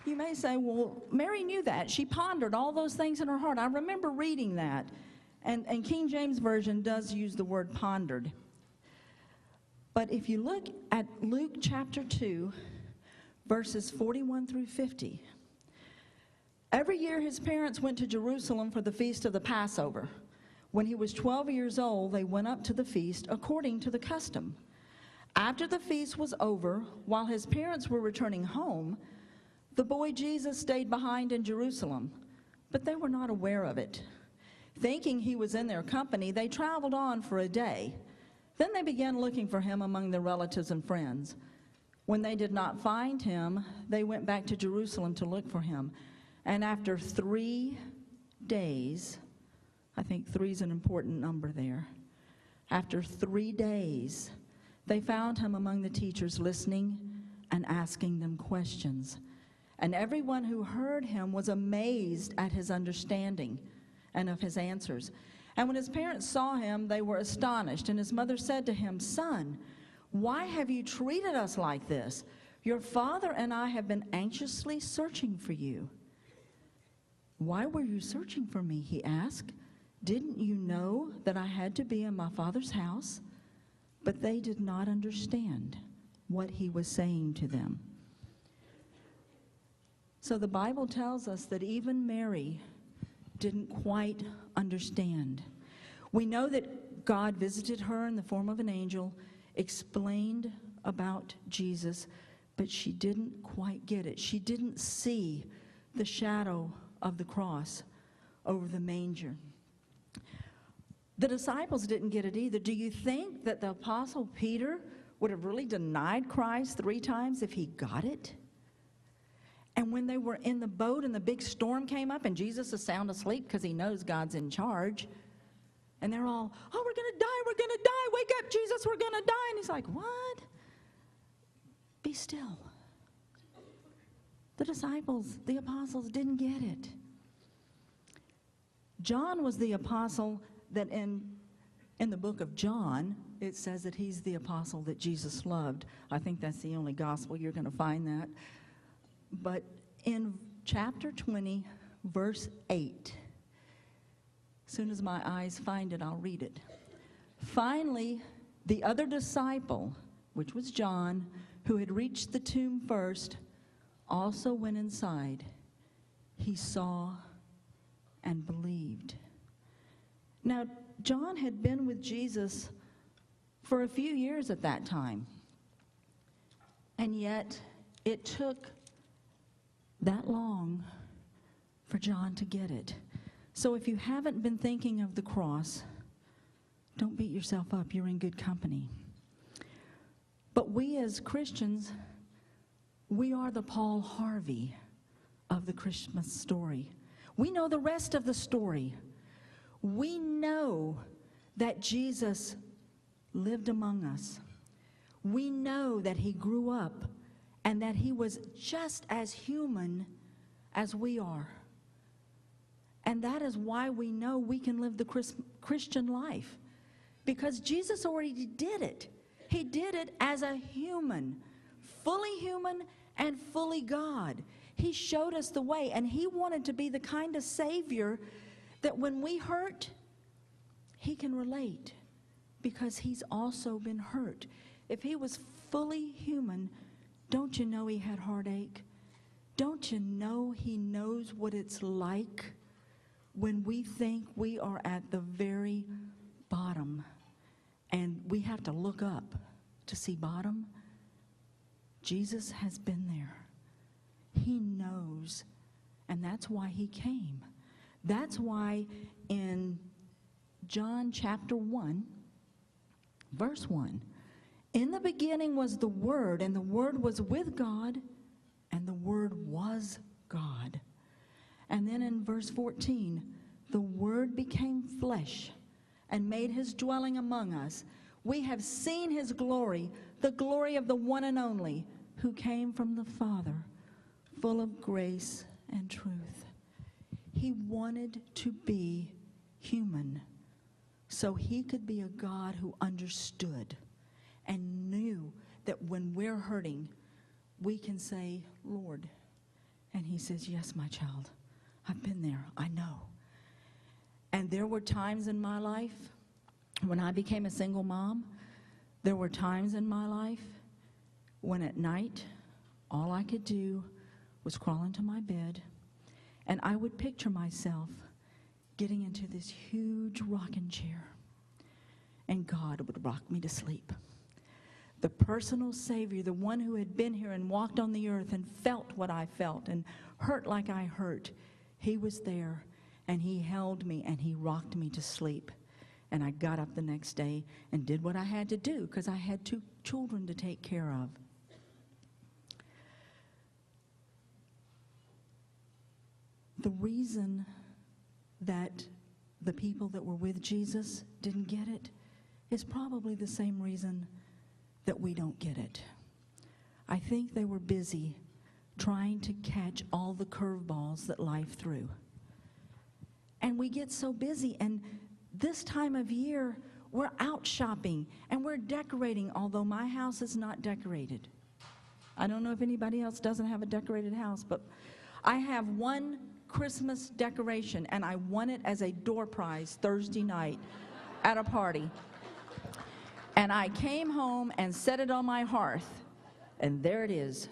You may say, well, Mary knew that. She pondered all those things in her heart. I remember reading that. And King James Version does use the word pondered. But if you look at Luke chapter 2, verses 41 through 50, every year his parents went to Jerusalem for the feast of the Passover. When he was 12 years old, they went up to the feast according to the custom. After the feast was over, while his parents were returning home, the boy Jesus stayed behind in Jerusalem, but they were not aware of it. Thinking he was in their company, they traveled on for a day. Then they began looking for him among their relatives and friends. When they did not find him, they went back to Jerusalem to look for him. And after 3 days, I think 3 is an important number there. After 3 days, they found him among the teachers, listening and asking them questions. And everyone who heard him was amazed at his understanding and of his answers. And when his parents saw him, they were astonished. And his mother said to him, "Son, why have you treated us like this? Your father and I have been anxiously searching for you." "Why were you searching for me?" he asked. "Didn't you know that I had to be in my father's house?" But they did not understand what he was saying to them. So the Bible tells us that even Mary didn't quite understand. We know that God visited her in the form of an angel, explained about Jesus, but she didn't quite get it. She didn't see the shadow of the cross over the manger. The disciples didn't get it either. Do you think that the Apostle Peter would have really denied Christ 3 times if he got it? And when they were in the boat and the big storm came up and Jesus is sound asleep because he knows God's in charge, and they're all, "Oh, we're going to die, wake up, Jesus, we're going to die." And he's like, "What? Be still." The disciples, the apostles didn't get it. John was the apostle that in the book of John, it says that he's the apostle that Jesus loved. I think that's the only gospel you're going to find that. But in chapter 20, verse 8, as soon as my eyes find it, I'll read it. "Finally, the other disciple, which was John, who had reached the tomb first, also went inside. He saw and believed." Now, John had been with Jesus for a few years at that time, and yet it took that long for John to get it. So if you haven't been thinking of the cross, don't beat yourself up. You're in good company. But we as Christians, we are the Paul Harvey of the Christmas story. We know the rest of the story. We know that Jesus lived among us. We know that he grew up and that he was just as human as we are. And that is why we know we can live the Christian life, because Jesus already did it. He did it as a human and fully God. He showed us the way, and he wanted to be the kind of Savior that when we hurt, he can relate, because he's also been hurt. If he was fully human, don't you know he had heartache? Don't you know he knows what it's like when we think we are at the very bottom and we have to look up to see bottom? Jesus has been there. He knows, and that's why he came. That's why in John chapter 1, verse 1, "In the beginning was the Word, and the Word was with God, and the Word was God." And then in verse 14, "The Word became flesh and made his dwelling among us. We have seen his glory, the glory of the one and only, who came from the Father, full of grace and truth." He wanted to be human so he could be a God who understood and knew that when we're hurting, we can say, "Lord," And he says, yes, my child, I've been there, I know. And there were times in my life when I became a single mom, there were times in my life when at night all I could do was crawl into my bed, and I would picture myself getting into this huge rocking chair, and God would rock me to sleep. The personal Savior, the one who had been here and walked on the earth and felt what I felt and hurt like I hurt, he was there, and he held me and he rocked me to sleep. And I got up the next day and did what I had to do because I had 2 children to take care of. The reason that the people that were with Jesus didn't get it is probably the same reason that we don't get it. I think they were busy trying to catch all the curveballs that life threw. And we get so busy, and this time of year, we're out shopping and we're decorating, although my house is not decorated. I don't know if anybody else doesn't have a decorated house, but I have one Christmas decoration, and I won it as a door prize Thursday night at a party. And I came home and set it on my hearth, and there it is.